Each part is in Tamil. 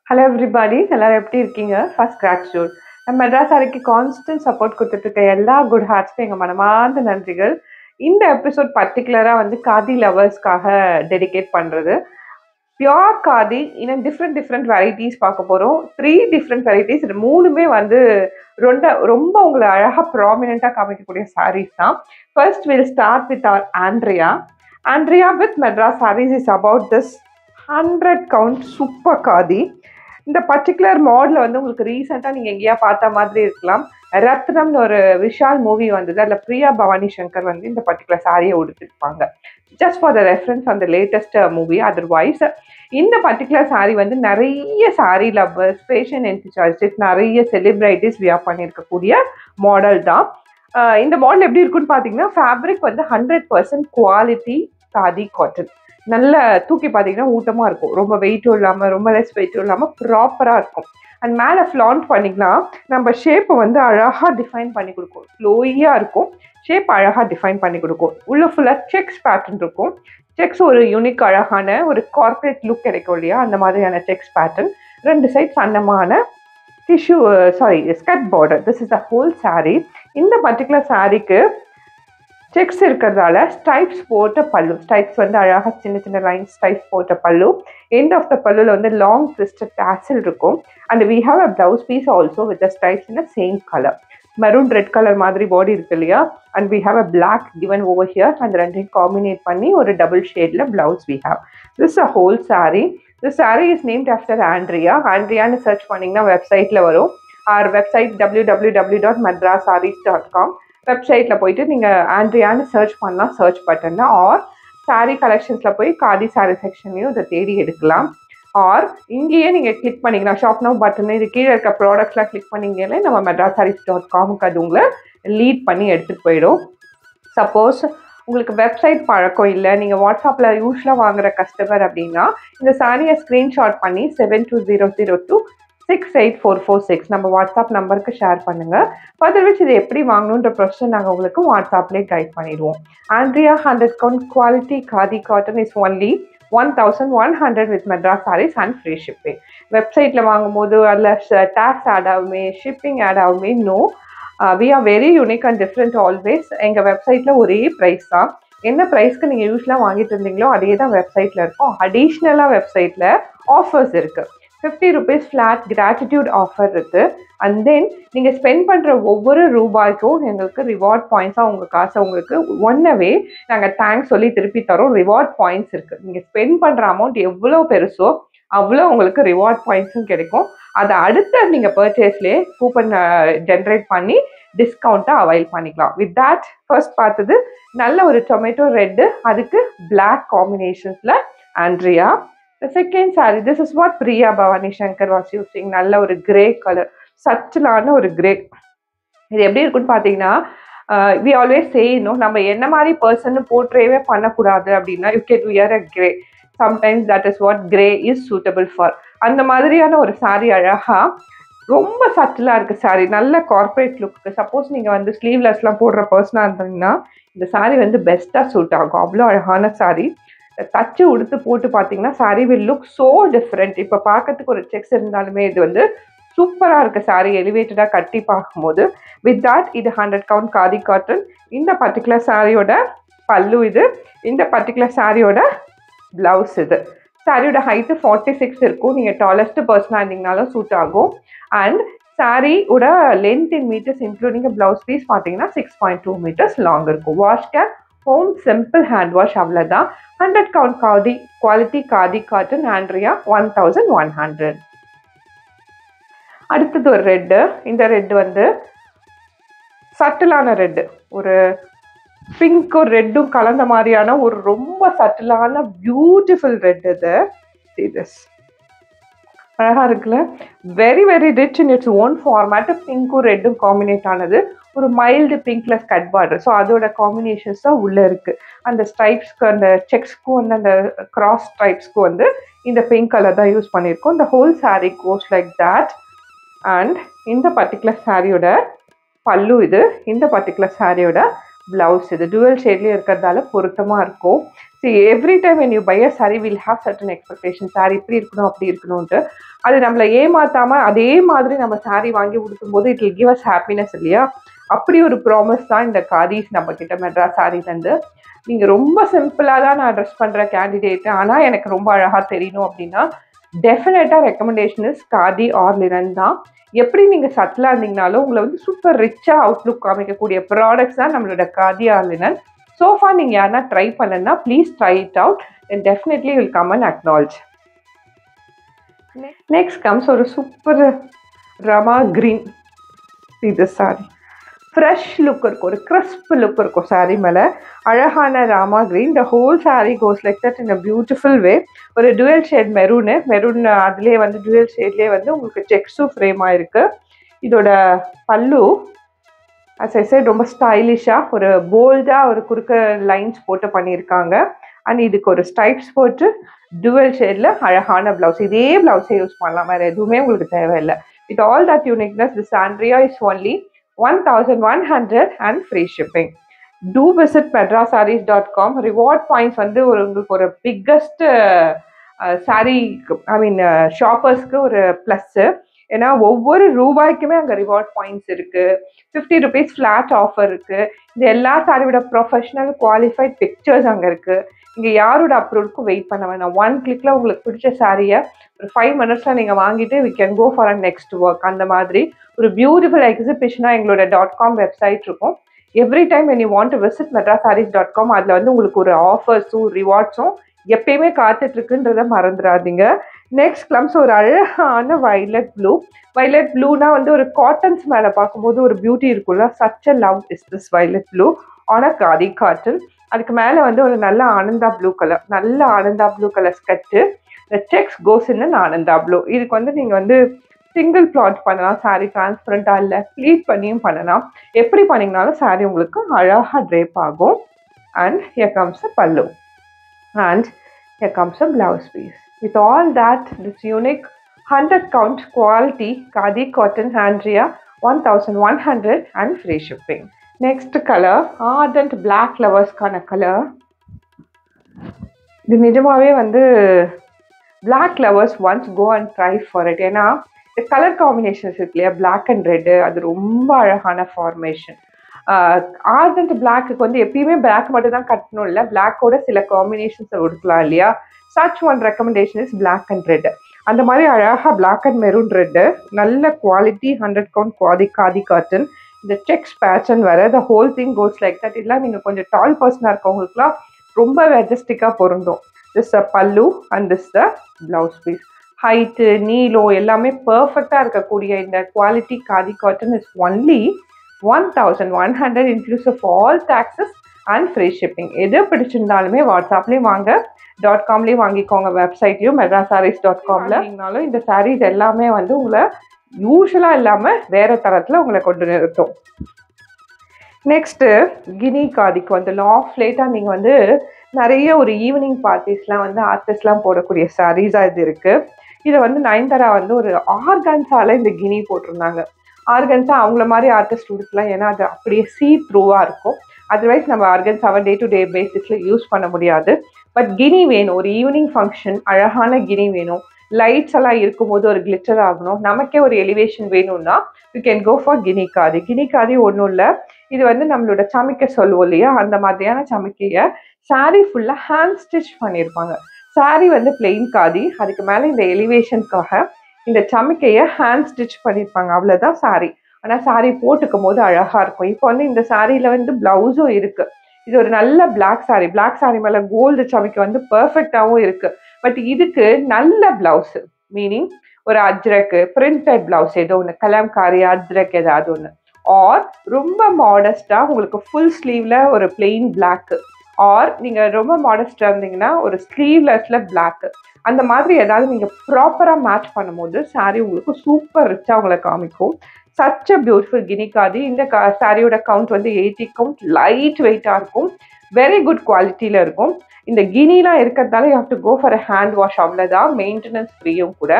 ஹலோ எவ்ரிபாடி, எல்லாரும் எப்படி இருக்கீங்க? First gratitude. நம்ம மெட்ராஸ் அறைக்கு கான்ஸ்டன்ட் சப்போர்ட் கொடுத்துட்டு இருக்க எல்லா குட் ஹார்ட்ஸ்க்கும் எங்கள் மனமார்ந்த நன்றிகள். இந்த எபிசோட் பர்டிகுலராக வந்து காதி லவர்ஸ்க்காக டெடிகேட் பண்ணுறது. பியோர் காதி இன்னும் டிஃப்ரெண்ட் டிஃப்ரெண்ட் வெரைட்டிஸ் பார்க்க போகிறோம். 3 டிஃப்ரெண்ட் வெரைட்டிஸ். இது மூணுமே வந்து ரொம்ப ரொம்ப உங்களை அழகாக ப்ராமினெண்ட்டாக காமிக்கக்கூடிய சாரீஸ் தான். First will start with our Andrea. Andrea with Madras sarees is about this 100 count super khadi. இந்த பர்டிகுலர் மாடலை வந்து உங்களுக்கு ரீசெண்டாக நீங்கள் எங்கேயா பார்த்த மாதிரி இருக்கலாம். ரத்னம்னு ஒரு விஷால் மூவி வந்தது. அதில் பிரியா பவானி சங்கர் வந்து இந்த பர்டிகுலர் சாரியை உடுத்திருப்பாங்க. ஜஸ்ட் ஃபார் த ரெஃபரன்ஸ் அந்த லேட்டஸ்ட் மூவி. அதர்வைஸ் இந்த பர்டிகுலர் சாரீ வந்து நிறைய சாரீ லவ்வர்ஸ், ஃபேஷன் என்தூசியாஸ்டிக்ஸ், நிறைய செலிப்ரிட்டிஸ் வியர் பண்ணியிருக்கக்கூடிய மாடல் தான். இந்த மாடல் எப்படி இருக்குன்னு பார்த்தீங்கன்னா, ஃபேப்ரிக் வந்து 100% குவாலிட்டி காதி காட்டன். நல்ல தூக்கி பார்த்தீங்கன்னா ஊட்டமாக இருக்கும். ரொம்ப வெயிட்டும் இல்லாமல், ரொம்ப லெஸ் வெயிட்டும் இல்லாமல் ப்ராப்பராக இருக்கும். அண்ட் மேலே ஃப்ளாண்ட் பண்ணிக்கலாம். நம்ம ஷேப்பை வந்து அழகாக டிஃபைன் பண்ணி கொடுக்கும். ஃப்ளோயியாக இருக்கும். ஷேப் அழகாக டிஃபைன் பண்ணி கொடுக்கும். உள்ள ஃபுல்லாக செக்ஸ் பேட்டர்ன் இருக்கும். செக்ஸ் ஒரு யூனிக் அழகான ஒரு கார்பரேட் லுக் கிடைக்கும் இல்லையா, அந்த மாதிரியான செக்ஸ் பேட்டர்ன். 2 சைட் சன்னமான tissue skirt border. This is the whole sari. இந்த பர்டிகுலர் சாரீக்கு செக்ஸ் இருக்கிறதால ஸ்டைப்ஸ் போட்ட பல்லு. ஸ்டைப்ஸ் வந்து அழகாக சின்ன சின்ன லைன் ஸ்டைப்ஸ் போட்ட பல்லு. எண்ட் ஆஃப் த பல்லுல வந்து லாங் ட்விஸ்டட் டாசல் இருக்கும். And we have a blouse piece also with the stripes in same colour. Maroon red colour மாதிரி பாடி இருக்கு இல்லையா. And we have a black given over here. அந்த ரெண்டையும் காம்பினேட் பண்ணி ஒரு டபுள் ஷேட்ல blouse we have. This a whole sari. This sari is named after Andrea. ஆண்ட்ரியான்னு சர்ச் பண்ணிங்கன்னா வெப்சைட்டில் வரும். Our website www.madrasarees.com. வெப்சைட்டில் போயிட்டு நீங்கள் ஆண்ட்ரியான்னு சர்ச் பண்ணலாம், சர்ச் பட்டனில். ஆர் சாரீ கலெக்ஷன்ஸில் போய் காதி சாரீ செக்ஷன்லையும் இதை தேடி எடுக்கலாம். ஆர் இங்கேயே நீங்கள் கிளிக் பண்ணிக்கலாம். ஷாப் நவ் பட்டன் இது கீழே இருக்க ப்ராடக்ட்ஸ்லாம் கிளிக் பண்ணிங்கனாலே நம்ம madrasarees.com-க்கு அது உங்களை லீட் பண்ணி எடுத்துகிட்டு போயிடும். சப்போஸ் உங்களுக்கு வெப்சைட் பழக்கம் இல்லை, நீங்கள் வாட்ஸ்அப்பில் யூஸ்வலாக வாங்குகிற கஸ்டமர் அப்படின்னா இந்த சாரியை ஸ்க்ரீன்ஷாட் பண்ணி 7200268446 நம்ம வாட்ஸ்அப் நம்பருக்கு ஷேர் பண்ணுங்கள். ஃபர்தர் விச் இது எப்படி வாங்கணுன்ற ப்ரொசஸ் நாங்கள் உங்களுக்கு வாட்ஸ்அப்லேயே கைட் பண்ணிடுவோம். Andrea 100 count quality khadi cotton is only 1100 with Madras sarees and free shipping. வெப்சைட்டில் வாங்கும்போது அதில் டேக்ஸ் ஆட் ஆகுமே, ஷிப்பிங் ஆட் ஆகுமே. No, we are very unique and different always. எங்கள் வெப்சைட்டில் ஒரே ப்ரைஸ் தான். என்ன ப்ரைஸ்க்கு நீங்கள் யூஸ்வலாக வாங்கிட்டு இருந்தீங்களோ அதே தான் வெப்சைட்டில் இருக்கும். அடிஷ்னலாக வெப்சைட்டில் ஆஃபர்ஸ் இருக்குது. 50 rupees ஃப்ளாட் கிராட்டிடியூட் ஆஃபர் இருக்குது. அண்ட் தென் நீங்கள் ஸ்பெண்ட் பண்ணுற ஒவ்வொரு ரூபாய்க்கும் எங்களுக்கு ரிவார்ட் பாயிண்ட்ஸாக உங்கள் காசை உங்களுக்கு ஒன்னவே நாங்கள் தேங்க்ஸ் சொல்லி திருப்பி தரோம். ரிவார்ட் பாயிண்ட்ஸ் இருக்குது. நீங்கள் ஸ்பெண்ட் பண்ணுற அமௌண்ட் எவ்வளோ பெருசோ அவ்வளோ உங்களுக்கு ரிவார்ட் பாயிண்ட்ஸும் கிடைக்கும். அதை அடுத்த நீங்கள் பர்ச்சேஸ்லேயே கூப்பன் ஜென்ரேட் பண்ணி டிஸ்கவுண்ட்டாக அவைல் பண்ணிக்கலாம். வித் தேட் ஃபர்ஸ்ட் பார்த்தது நல்ல ஒரு டொமேட்டோ ரெட்டு, அதுக்கு பிளாக் காம்பினேஷன்ஸில் Andrea. The second saree, this is what Priya Bhavani Shankar was using. நல்ல ஒரு கிரே கலர், சட்டிலான ஒரு கிரே. இது எப்படி இருக்குன்னு பார்த்தீங்கன்னா, வி ஆல்வேஸ் சே நம்ம என்ன மாதிரி பர்சன் போர்ட்ரேவே பண்ணக்கூடாது அப்படின்னா you can wear a grey. Sometimes that is what grey is suitable for. அந்த மாதிரியான ஒரு சாரீ அழகா ரொம்ப சட்டிலாக இருக்குது சாரீ. நல்ல கார்பரேட் லுக்கு. சப்போஸ் நீங்கள் வந்து ஸ்லீவ்லெஸ்லாம் போடுற பர்சனாக இருந்தீங்கன்னா இந்த சாரீ வந்து பெஸ்ட்டாக சூட் ஆகும். அவ்வளோ அழகான சாரீ. தச்சு உடுத்து போட்டு பார்த்தீங்கன்னா sari will look so different. இப்போ பார்க்கறதுக்கு ஒரு செக்ஸ் இருந்தாலுமே இது வந்து சூப்பராக இருக்குது சாரீ எலிவேட்டடாக கட்டி பார்க்கும்போது. வித் தட் இது 100 கவுண்ட் காதி காட்டன். இந்த பர்டிகுலர் சாரியோட பல்லு இது. இந்த பர்டிகுலர் சாரியோட ப்ளவுஸ் இது. சாரியோட ஹைட்டு 46 இருக்கும். நீங்கள் டாலஸ்ட் பர்சனாக இருந்தீங்கனாலும் சூட் ஆகும். அண்ட் சாரியோட length in meters including blouse piece பார்த்தீங்கன்னா 6.2 meters லாங் இருக்கும். Wash care home simple hand wash, அவ்வளோதான். 100 count khadi quality khadi cotton Andrea 1100. அடுத்தது ஒரு ரெட்டு. இந்த ரெட்டு வந்து சட்டிலான ரெட்டு, ஒரு பிங்க்கும் ரெட்டும் கலந்த மாதிரியான ஒரு ரொம்ப சட்டிலான பியூட்டிஃபுல் ரெட். இது அழகா இருக்குல்ல. Very very rich in its own format. பிங்க்கும் ரெட்டும் காம்பினேட் ஆனது. ஒரு மைல்டு பிங்க்ல ஸ்கட் பார்டர். ஸோ அதோட காம்பினேஷன்ஸ் தான் உள்ளே இருக்குது. அந்த ஸ்ட்ரைப்ஸ்க்கு, அந்த செக்ஸ்க்கும் வந்து அந்த கிராஸ் ஸ்ட்ரைப்ஸ்க்கும் வந்து இந்த பிங்க் கலர் தான் யூஸ் பண்ணியிருக்கோம். இந்த whole sari goes like that. And இந்த பர்டிகுலர் சாரியோட பல்லு இது. இந்த பர்டிகுலர் சாரியோட ப்ளவுஸ் இது. டுவல் ஷேட்லேயே இருக்கிறதால பொருத்தமாக இருக்கும். see every time when you buy a saree we'll have certain expectations. saree இப்படி இருக்கணும் அப்படி இருக்கணும்ட்டு அது நம்மளை ஏமாத்தாம அதே மாதிரி நம்ம saree வாங்கி உடுத்தும்போது it will give us happiness இல்லையா? அப்படி ஒரு ப்ராமிஸ் தான் இந்த காதீஸ் நம்ம கிட்ட மெட்ராஸ் சாரீலேருந்து. நீங்கள் ரொம்ப சிம்பிளாக தான் நான் ட்ரெஸ் பண்ணுற கேண்டிடேட்டு, ஆனால் எனக்கு ரொம்ப அழகாக தெரியணும் அப்படின்னா டெஃபினட்டாக recommendation is khadi or linen தான். எப்படி நீங்கள் சட்டிலாக இருந்தீங்கனாலும் உங்களை வந்து சூப்பர் ரிச்சாக அவுட்லுக் காமிக்கக்கூடிய ப்ராடக்ட்ஸ் தான் நம்மளோட காதி ஆர் லினன். சோஃபா நீங்கள் யாருன்னா ட்ரை பண்ணலன்னா please try it out and definitely will come and acknowledge. Next comes ஒரு சூப்பர் ரமா கிரீன். இது சாரி ஃப்ரெஷ் லுக் இருக்கும், ஒரு கிறிஸ்ப் லுக் இருக்கும் சாரீ மேலே. அழகான Rama green. The whole sari goes like that in a beautiful வே. ஒரு டுவல் ஷேட் மெரூன் அதுலேயே வந்து டுவல் ஷேட்லேயே வந்து உங்களுக்கு செக்ஸும் ஃப்ரேமாக இருக்குது. இதோட பல்லு as I said ரொம்ப ஸ்டைலிஷாக ஒரு போல்டாக ஒரு குறுக்க லைன்ஸ் போட்டு பண்ணியிருக்காங்க. அண்ட் இதுக்கு ஒரு ஸ்டைப்ஸ் போட்டு டுவல் ஷேடில் அழகான ப்ளவுஸ். இதே ப்ளவுஸே யூஸ் பண்ணலாம், வேறு எதுவுமே உங்களுக்கு தேவையில்லை. With all that uniqueness this Andrea is only 1100 and free shipping. Do visit madrasarees.com. Reward points வந்து உங்களுக்கு ஒரு பிக்கஸ்ட் சாரீ ஷாப்பர்ஸ்க்கு ஒரு ப்ளஸ்ஸு. ஏன்னா ஒவ்வொரு ரூபாய்க்குமே அங்கே ரிவார்ட் பாயிண்ட்ஸ் இருக்குது. 50 rupees ஃப்ளாட் ஆஃபர் இருக்குது. இந்த எல்லா சாரியோட ப்ரொஃபஷனல் குவாலிஃபைட் பிக்சர்ஸ் அங்கே இருக்குது. இங்கே யாரோட அப்ரூவலுக்கும் வெயிட் பண்ண வேணாம். 1 கிளிக்கில் உங்களுக்கு பிடிச்ச சாரியை ஒரு 5 minutes நீங்கள் வாங்கிட்டு we can go for a next work. அந்த மாதிரி ஒரு பியூட்டிஃபுல் எக்ஸிபிஷனாக எங்களோட .com வெப்சைட் இருக்கும். Every time when you want to visit madrasarees.com அதில் வந்து உங்களுக்கு ஒரு ஆஃபர்ஸும் ரிவார்ட்ஸும் எப்பயுமே காத்துட்ருக்குன்றதை மறந்துடாதீங்க. நெக்ஸ்ட் கிளம்ஸ் ஒரு அழகான வைலட் ப்ளூ. வைலட் ப்ளூனா வந்து ஒரு காட்டன்ஸ் மேலே பார்க்கும்போது ஒரு பியூட்டி இருக்குல்ல. Such a love is this violet blue on a khadi cotton. அதுக்கு மேலே வந்து ஒரு நல்ல ஆனந்தா ப்ளூ கலர், நல்ல ஆனந்தா ப்ளூ கலர் ஸ்கட்டு. இந்த செக்ஸ் கோஸ் இன் ஆனந்தா ப்ளூ. இதுக்கு வந்து நீங்கள் வந்து சிங்கிள் பிளாட் பண்ணலாம், சாரீ டிரான்ஸ்பரண்டாக இல்லை ப்ளீட் பண்ணியும் பண்ணலாம். எப்படி பண்ணிங்கனாலும் சாரீ உங்களுக்கு அழகாக ட்ரேப் ஆகும். And here comes a pallu and here comes a blouse piece. With all that, this unique 100 count quality khadi cotton Andrea 1100 and free shipping. Next color, ardent black lovers kind of color. இது நிஜமாவே வந்து black lovers once go and try for it. ஏன்னா இந்த கலர் காம்பினேஷன்ஸ் இருக்கு இல்லையா, பிளாக் அண்ட் ரெட்டு, அது ரொம்ப அழகான ஃபார்மேஷன். ஆர்டன்ட் பிளாக்கு வந்து எப்பயுமே பிளாக் மட்டும் தான் கட்டணும் இல்லை, பிளாக்கோட சில காம்பினேஷன்ஸை கொடுக்கலாம் இல்லையா. Such one recommendation is black and red. அந்த மாதிரி அழகாக பிளாக் அண்ட் மெரூன் ரெட்டு, நல்ல குவாலிட்டி 100 count காதி காட்டன். இந்த செக்ஸ் பேட்சன் வர the whole thing goes like that. இல்லை நீங்கள் கொஞ்சம் டால் பர்சனாக இருக்கவங்களுக்குலாம் ரொம்ப மெஜஸ்டிக்காக பொருந்தும். This a pallu and this the blouse piece. Height நீளம் எல்லாமே பர்ஃபெக்டாக இருக்கக்கூடிய இந்த quality khadi cotton is only 1100 inclusive all taxes and free shipping. எது பிடிச்சிருந்தாலுமே வாட்ஸ்அப்லேயும் வாங்க, .comலேயும் வாங்கிக்கோங்க, வெப்சைட்லையும் madrasarees.comல. நீங்களும் இந்த சாரீஸ் எல்லாமே வந்து உங்களை யூஸ்வலாக இல்லாமல் வேறு தரத்தில் உங்களை கொண்டு நிறுத்தும். நெக்ஸ்ட்டு கினி காதிக்கு வந்து ஆஃப் லேட்டாக நீங்கள் வந்து நிறைய ஒரு ஈவினிங் பார்ட்டிஸ்லாம் வந்து ஆர்டிஸ்ட்லாம் போடக்கூடிய சாரீஸாக இது இருக்குது. இதை வந்து நயன்தாரா வந்து ஒரு ஆர்கன்ஸால இந்த கினி போட்டிருந்தாங்க. ஆர்கன்ஸா அவங்கள மாதிரி ஆர்டிஸ்ட் உடுக்கலாம், ஏன்னா அது அப்படியே சீ த்ரூவாக இருக்கும். அதர்வைஸ் நம்ம ஆர்கன்ஸாவை டே டு டே பேசிஸில் யூஸ் பண்ண முடியாது. பட் கினி வேணும், ஒரு ஈவினிங் ஃபங்க்ஷன் அழகான கினி வேணும். லைட்ஸ் எல்லாம் இருக்கும்போது ஒரு கிளிட்டர் ஆகணும், நமக்கே ஒரு எலிவேஷன் வேணும்னா யூ கேன் கோ ஃபார் கினி காதி. கினி காதி ஒன்றும் இல்லை, இது வந்து நம்மளோட சமைக்க சொல்லுவோம் இல்லையா, அந்த மாதிரியான சமைக்கையை சாரீ ஃபுல்லாக ஹேண்ட் ஸ்டிச் பண்ணியிருப்பாங்க. சாரீ வந்து பிளெயின் காதி, அதுக்கு மேலே இந்த எலிவேஷனுக்காக இந்த சமைக்கையை ஹேண்ட் ஸ்டிச் பண்ணியிருப்பாங்க, அவ்வளோதான் சாரீ. ஆனால் சாரீ போட்டுக்கும் போது அழகாக இருக்கும். இப்போ வந்து இந்த சாரியில் வந்து ப்ளவுஸும் இருக்குது. இது ஒரு நல்ல பிளாக் சாரீ, பிளாக் சாரீ மேலே கோல்டு சமைக்க வந்து பர்ஃபெக்டாகவும் இருக்குது. பட் இதுக்கு நல்ல ப்ளவுஸு, மீனிங் ஒரு அஜ்ரக்கு பிரிண்டட் ப்ளவுஸ் ஏதோ ஒன்று, கலம்காரி அஜ்ரக் ஏதாவது ஒன்று, ஆர் ரொம்ப மாடஸ்டாக உங்களுக்கு ஃபுல் ஸ்லீவில் ஒரு பிளெயின் பிளாக்கு, ஆர் நீங்கள் ரொம்ப மாடஸ்டாக இருந்தீங்கன்னா ஒரு ஸ்லீவ்லெஸில் பிளாக்கு, அந்த மாதிரி ஏதாவது நீங்கள் ப்ராப்பராக மேட்ச் பண்ணும்போது சாரீ உங்களுக்கு சூப்பர் ரிச்சாக உங்களை காமிக்கும். Such a beautiful Guinea khadi. இந்த சாரியோட கவுண்ட் வந்து 80 count, லைட் வெயிட்டாக இருக்கும், வெரி குட் குவாலிட்டியில் இருக்கும். இந்த கினிலாம் இருக்கிறதால you have to go for a hand wash, அவ்வளோதான், மெயின்டெனன்ஸ் ஃப்ரீயும் கூட.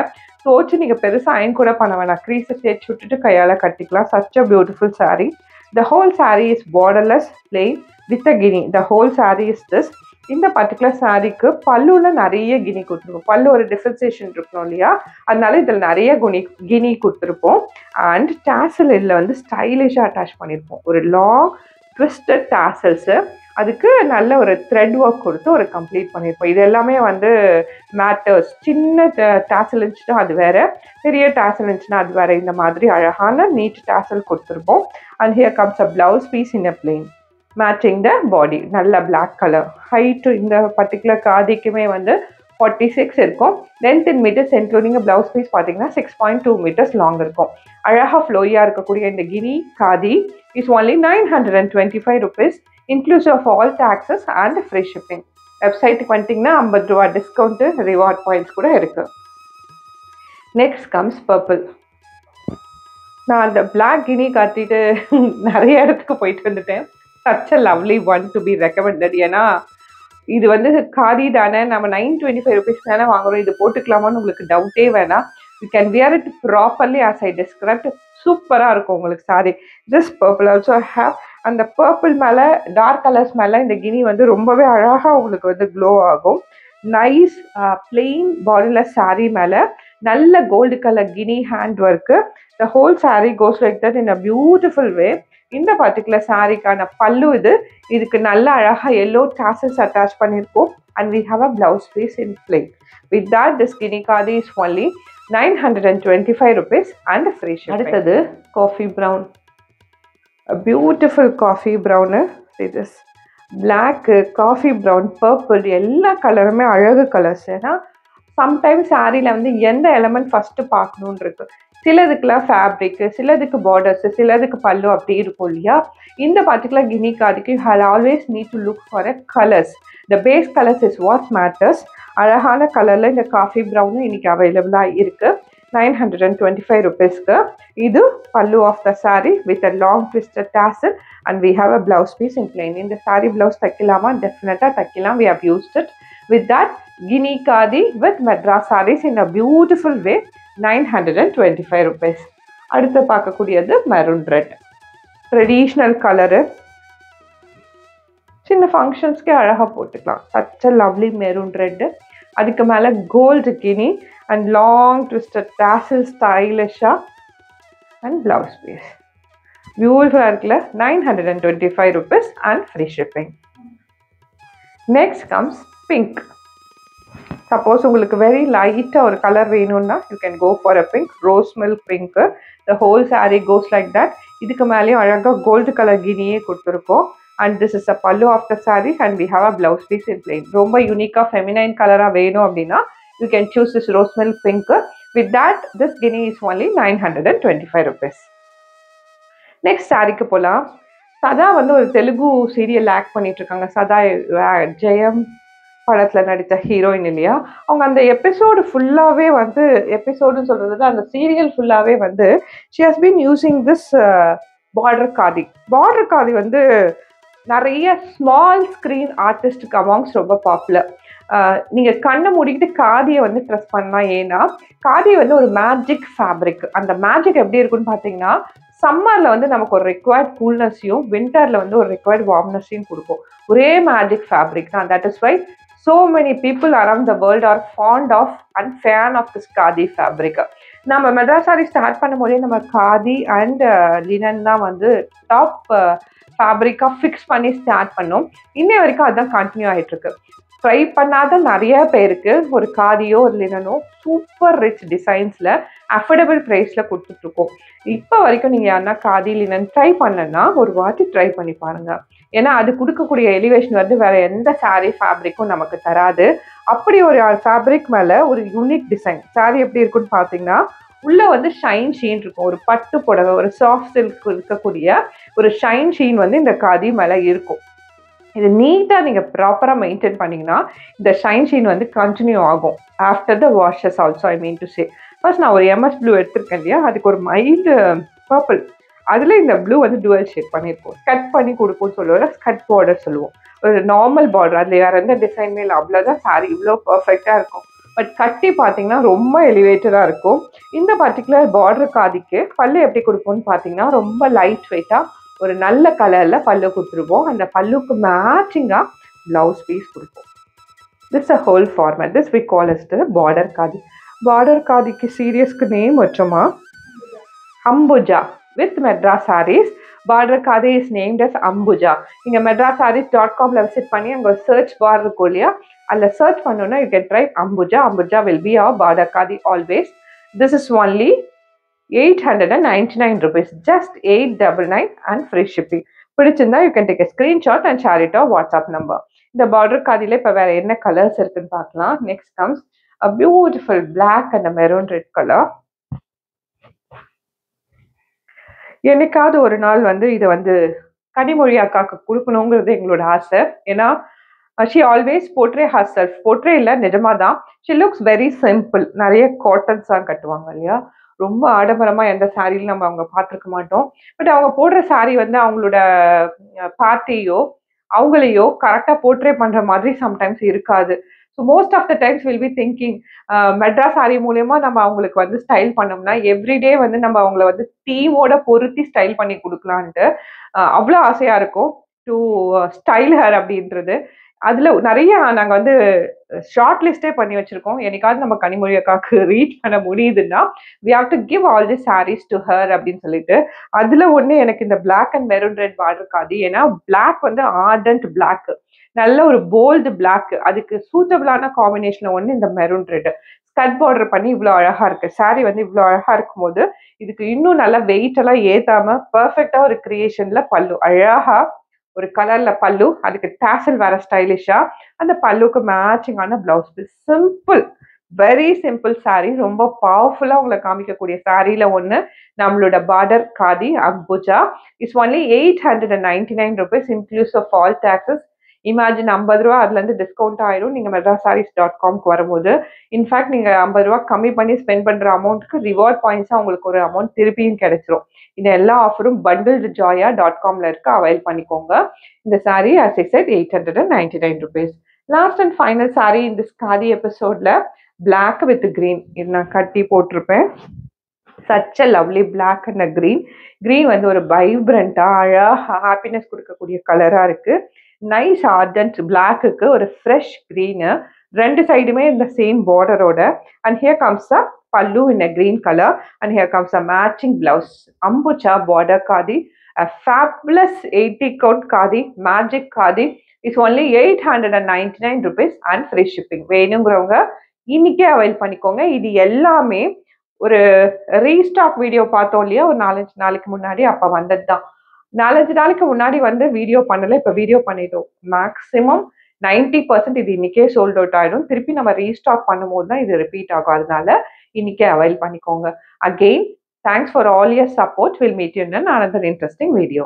தோச்சு நீங்கள் பெருசாக அயன் கூட பண்ண வேணாம், க்ரீஸை தேய்ச்சி விட்டுட்டு கையால் கட்டிக்கலாம். Such a beautiful sari. The whole saree is borderless plain with a guinea. The whole saree is this. இந்த பர்டிகுலர் சாரீக்கு பல்லுல நிறைய கினி கொடுத்துருப்போம். பல்லு ஒரு டிஃபரன்சியேஷன் இருக்கணும் இல்லையா, அதனால இதில் நிறைய கினி கொடுத்துருப்போம். அண்ட் டாசல் இதில் வந்து ஸ்டைலிஷாக அட்டாச் பண்ணியிருப்போம். ஒரு லாங் ட்விஸ்டட் டாசல்ஸு, அதுக்கு நல்ல ஒரு த்ரெட் ஒர்க் கொடுத்து ஒரு கம்ப்ளீட் பண்ணியிருப்போம். இது எல்லாமே வந்து மேட்டர்ஸ். சின்ன டாசல் இருந்துச்சுன்னா அது வேற, பெரிய டாசல் இருந்துச்சுன்னா அது வேற. இந்த மாதிரி அழகான நீட் டாசல் கொடுத்துருப்போம். And here comes a blouse piece in a plain matching the body. நல்ல பிளாக் கலர். ஹைட்டு இந்த பர்டிகுலர் காதிக்குமே வந்து 46 இருக்கும். Length in meters including blouse piece பார்த்தீங்கன்னா 6.2 meters லாங் இருக்கும். அழகாக ஃப்ளோயாக இருக்கக்கூடிய இந்த Gini khadi is only 925 rupees inclusive of all taxes and free shipping. வெப்சைட்டுக்கு வந்துட்டிங்கன்னா 50 ரூபா டிஸ்கவுண்ட்டு, ரிவார்ட் பாயிண்ட்ஸ் கூட இருக்குது. Next comes purple. நான் அந்த பிளாக் கினி காட்டிட்டு நிறைய இடத்துக்கு போயிட்டு வந்துட்டேன். such a lovely one to be recommended. ஏன்னா இது வந்து காதி தானே, நம்ம 925 rupees தானே வாங்குறோம், இது போட்டுக்கலாமான்னு உங்களுக்கு டவுட்டே வேணாம். You can wear it properly as I described. சூப்பராக இருக்கும் உங்களுக்கு sorry. This purple also have அந்த பர்பிள் மேலே டார்க் கலர்ஸ் மேலே இந்த கினி வந்து ரொம்பவே அழகாக உங்களுக்கு வந்து க்ளோ ஆகும். நைஸ் பிளெயின் பார்டர்லெஸ் சாரீ மேலே நல்ல கோல்டு கலர் கினி hand work. The whole sari goes like that in a beautiful way. இந்த பர்டிகுலர் சாரீக்கான பல்லு இதுக்கு நல்ல அழகாக எல்லோ டாசல்ஸ் அட்டாச் பண்ணியிருக்கோம். And we have a blouse piece in plain. With that this கினி khadi is only 925 rupees and free shipping. அடுத்தது coffee brown. Beautiful coffee brown. இது பிளாக்கு, காஃபி ப்ரௌன், பர்பிள் எல்லா கலருமே அழகு கலர்ஸ். ஏன்னா சம்டைம்ஸ் சாரியில் வந்து எந்த எலமெண்ட் ஃபஸ்ட்டு பார்க்கணுன்னு இருக்கு. சிலதுக்குலாம் ஃபேப்ரிக்கு, சிலதுக்கு பார்டர்ஸு, சிலதுக்கு பல்லு அப்படி இருக்கும் இல்லையா. இந்த பர்டிகுலர் கினி காதிக்கு you have always need to look for a colours. The base colours is what matters. அழகான கலரில் இந்த காஃபி ப்ரௌனும் இன்றைக்கி அவைலபிளாக இருக்குது 925 rupeesக்கு. இது pallu of the saree with a long twisted tassel and we have a blouse piece in plain. இந்த சாரீ பிளவுஸ் தைக்கலாமா? டெஃபினட்டாக தைக்கலாம். We have used it. With that கினி khadi with Madras sarees in a beautiful way 925 rupees. அடுத்து பார்க்கக்கூடியது மெரூன் ரெட். ட்ரெடிஷ்னல் கலரு, சின்ன ஃபங்க்ஷன்ஸ்க்கே அழகாக போட்டுக்கலாம். Such a lovely maroon red. அதுக்கு மேலே gold Gini and long twisted tassel ஸ்டைலிஷாக அண்ட் பிளவுஸ் பீஸ். பியூட்டிஃபுல்லாக இருக்குல்ல. 925 rupees and free shipping. Next comes pink. Suppose உங்களுக்கு வெரி லைட்டாக ஒரு கலர் வேணும்னா you can go for a pink. Rose milk pink. The whole sari goes like that. இதுக்கு மேலேயும் அழகாக கோல்டு கலர் கினியே கொடுத்துருக்கோம். And this is a pallu of the sari and we have a blouse piece in plain. ரொம்ப யூனிக்காக ஃபெமினைன் கலராக வேணும் அப்படின்னா you can choose this rose milk pink. With that this Gini is only 925 rupees. Next சாரீக்கு போகலாம். சதா வந்து ஒரு தெலுங்கு சீரியல் ஆக்ட் பண்ணிட்டு இருக்காங்க. சதா ஜெயம் படத்தில் நடித்த ஹீரோயின் இல்லையா. அவங்க அந்த எபிசோடு ஃபுல்லாகவே வந்து, எபிசோடுன்னு சொல்கிறத அந்த சீரியல் ஃபுல்லாகவே வந்து she has been using this border khadi. Border khadi வந்து நிறைய ஸ்மால் ஸ்க்ரீன் ஆர்டிஸ்ட்டுக்கு அமாங்ஸ் ரொம்ப பாப்புலர். நீங்கள் கண்ணை மூடிக்கிட்டு காதியை வந்து ட்ரெஸ் பண்ணலாம். ஏன்னா காதி வந்து ஒரு மேஜிக் ஃபேப்ரிக். அந்த மேஜிக் எப்படி இருக்குன்னு பார்த்தீங்கன்னா, சம்மரில் வந்து நமக்கு ஒரு ரிக்வயர்ட் கூல்னஸையும், வின்டரில் வந்து ஒரு ரிக்வயர்ட் வார்ம்னஸையும் கொடுக்கும். ஒரே மேஜிக் ஃபேப்ரிக் தான். That is why so many people around the world are fond of and fan of this khadi fabric. நம்ம மெட்ராஸ் சாரி ஸ்டார்ட் பண்ணும் போதே நம்ம காதி அண்ட் லினன் தான் வந்து டாப் ஃபேப்ரிக்காக ஃபிக்ஸ் பண்ணி ஸ்டார்ட் பண்ணோம். இன்னை வரைக்கும் அதுதான் கண்டினியூ ஆகிட்டுருக்கு. ட்ரை பண்ணாத நிறைய பேருக்கு ஒரு காதியோ ஒரு லினனோ சூப்பர் ரிச் டிசைன்ஸில் அஃபோர்டபுள் ப்ரைஸில் கொடுத்துட்ருக்கோம். இப்போ வரைக்கும் நீங்கள் யாருன்னா காதி லினன் ட்ரை பண்ணலன்னா ஒரு வாட்டி ட்ரை பண்ணி பாருங்கள். ஏன்னா அது கொடுக்கக்கூடிய எலிவேஷன் வந்து வேறு எந்த சாரீ ஃபேப்ரிக்கும் நமக்கு தராது. அப்படி ஒரு ஃபேப்ரிக் மேலே ஒரு யூனிக் டிசைன். சாரீ எப்படி இருக்குன்னு பார்த்தீங்கன்னா, உள்ளே வந்து ஷைன் ஷீன் இருக்கும். ஒரு பட்டு புடவை, ஒரு சாஃப்ட் சில்க் இருக்கக்கூடிய ஒரு ஷைன் ஷீன் வந்து இந்த காதி மேலே இருக்கும். இது நீட்டாக நீங்கள் ப்ராப்பராக மெயின்டைன் பண்ணிங்கன்னா இந்த ஷைன் ஷீன் வந்து கண்டினியூ ஆகும் after the washes also. I mean to say, first நான் ஒரு MS ப்ளூ எடுத்திருக்கேன் இல்லையா, அதுக்கு ஒரு மைல்டு பர்பிள், அதில் இந்த ப்ளூ வந்து டுவல் ஷேட் பண்ணியிருப்போம். கட் பண்ணி கொடுப்போம்னு சொல்லுவோம். கட் பார்டர் சொல்லுவோம். ஒரு நார்மல் பார்டர், அதில் வேறு எந்த டிசைனுமே இல்லை. அவ்வளோதான் சாரி, இவ்வளோ பர்ஃபெக்டாக இருக்கும். பட் கட்டி பார்த்தீங்கன்னா ரொம்ப எலிவேட்டடாக இருக்கும். இந்த பர்டிகுலர் பார்டர் காதிக்கு பல்லு எப்படி கொடுப்போம்னு பார்த்தீங்கன்னா, ரொம்ப லைட் வெயிட்டாக ஒரு நல்ல கலரில் பல்லு கொடுத்துருவோம். அந்த பல்லுக்கு மேட்சிங்காக blouse piece கொடுப்போம். This is a whole format. This we call as the border khadi. Border khadi ki serious name vachoma Ambuja. With Madras sarees, border khadi is named as Ambuja. நீங்க madrasarees.com ல visit பண்ணி அங்க search bar இருக்கும் இல்லையா, அதுல search பண்ணனும்னா you can try Ambuja. Ambuja will be our border khadi always. This is only 899 rupees, just 899 and free shipping. பிடிச்சிருந்தா you can take a screenshot and share it on WhatsApp number. இந்த border khadiல இப்ப வேற என்ன கலர்ஸ் இருக்குன்னு பார்க்கலாம். Next comes a beautiful black and a maroon red color. என்னைக்காவது ஒரு நாள் வந்து இதை வந்து கனிமொழி அக்காக்கு கொடுக்கணுங்கிறது எங்களோட ஆசை. ஏன்னா she always portray herself, portray இல்லை நிஜமாதான், she looks very simple. நிறைய காட்டன்ஸ் தான் கட்டுவாங்க இல்லையா, ரொம்ப ஆடம்பரமாக எந்த சாரியிலும் நம்ம அவங்க பார்த்துருக்க மாட்டோம். பட் அவங்க போடுற சாரி வந்து அவங்களோட பார்ட்டியோ அவங்களையோ கரெக்டாக போர்ட்ரே பண்ணுற மாதிரி சம்டைம்ஸ் இருக்காது. So most of the times will be thinking Madras saree மூலயமா நம்ம அவங்களுக்கு வந்து ஸ்டைல் பண்ணோம்னா எவ்ரிடே வந்து நம்ம அவங்கள வந்து தீமோட பொருத்தி ஸ்டைல் பண்ணி கொடுக்கலான்ட்டு அவ்வளோ ஆசையாக இருக்கும் டு ஸ்டைல் ஹர் அப்படின்றது. அதில் நிறைய நாங்கள் வந்து ஷார்ட் லிஸ்டே பண்ணி வச்சுருக்கோம். என்னைக்காவது நம்ம கனிமொழி அக்காவுக்கு ரீச் பண்ண முடியுதுன்னா we have to give all the sarees to her அப்படின்னு சொல்லிட்டு. அதில் ஒன்று எனக்கு இந்த black and maroon red border khadi. ஏன்னா பிளாக் வந்து ஆர்டன்ட் பிளாக், நல்ல ஒரு போல்டு பிளாக், அதுக்கு சூட்டபிளான காம்பினேஷன் ஒன்று இந்த மெரூன் ரெட். ஸ்கட் பார்டர் பண்ணி இவ்வளோ அழகாக இருக்குது சாரீ வந்து இவ்வளோ அழகாக இருக்கும்போது இதுக்கு இன்னும் நல்லா வெயிட் எல்லாம் ஏற்றாமல் பர்ஃபெக்டாக ஒரு கிரியேஷனில் பல்லு அழகாக ஒரு கலர்ல பல்லு, அதுக்கு டாசல் வேற ஸ்டைலிஷா, அந்த பல்லுக்கு மேட்சிங்கான blouse piece. Simple, very simple sari, ரொம்ப பவர்ஃபுல்லா உங்களை காமிக்கக்கூடிய சாரீல ஒன்று நம்மளோட border khadi Ambuja. It's only 899 rupees inclusive of all taxes. Imagine 50 ரூபா அதுலேருந்து டிஸ்கவுண்ட் ஆயிரும் நீங்கள் madrasarees.comக்கு வரும்போது. இன்ஃபேக்ட் நீங்கள் 50 ரூபா கம்மி பண்ணி ஸ்பெண்ட் பண்ணுற அமௌண்ட்டுக்கு ரிவார்ட் பாயிண்ட்ஸாக உங்களுக்கு ஒரு அமௌண்ட் திருப்பியும் கிடைச்சிரும். இந்த எல்லா ஆஃபரும் bundledjoya.comல இருக்கு, அவைல் பண்ணிக்கோங்க. இந்த sari as I said 899 rupees. Last and final sari இந்த காதி எபிசோட்ல பிளாக் வித் கிரீன். இது நான் கட்டி போட்டிருப்பேன். Such a lovely black and green. Green வந்து ஒரு வைப்ரண்டா அழகா ஹாப்பினஸ் கொடுக்கக்கூடிய கலரா இருக்கு. நைஸ் ஆர்டன்ட் பிளாக்குக்கு ஒரு ஃப்ரெஷ் கிரீனு, ரெண்டு சைடுமே இந்த சேம் பார்டரோட. And here comes a pallu in a green color, and here comes a matching blouse. Ambuja border khadi, a fabulous 80 count khadi, magic khadi. It's only 899 rupees and free shipping. வேணுங்கிறவங்க இன்னைக்கே அவைல் பண்ணிக்கோங்க. இது எல்லாமே ஒரு ரீஸ்டாக் வீடியோ பார்த்தோம் இல்லையா, ஒரு 4-5 நாளைக்கு முன்னாடி, அப்போ வந்தது தான். 4-5 நாளைக்கு முன்னாடி வந்து வீடியோ பண்ணல, இப்போ வீடியோ பண்ணிட்டோம். மேக்ஸிமம் 90% இது இன்னைக்கே சோல்ட் அவுட் ஆயிடும். திருப்பி நம்ம ரீஸ்டாக் பண்ணும்போது தான் இது ரிப்பீட் ஆகும். அதனால இன்னைக்கே அவைல் பண்ணிக்கோங்க. Again, thanks for all your support. We'll meet you in another interesting video.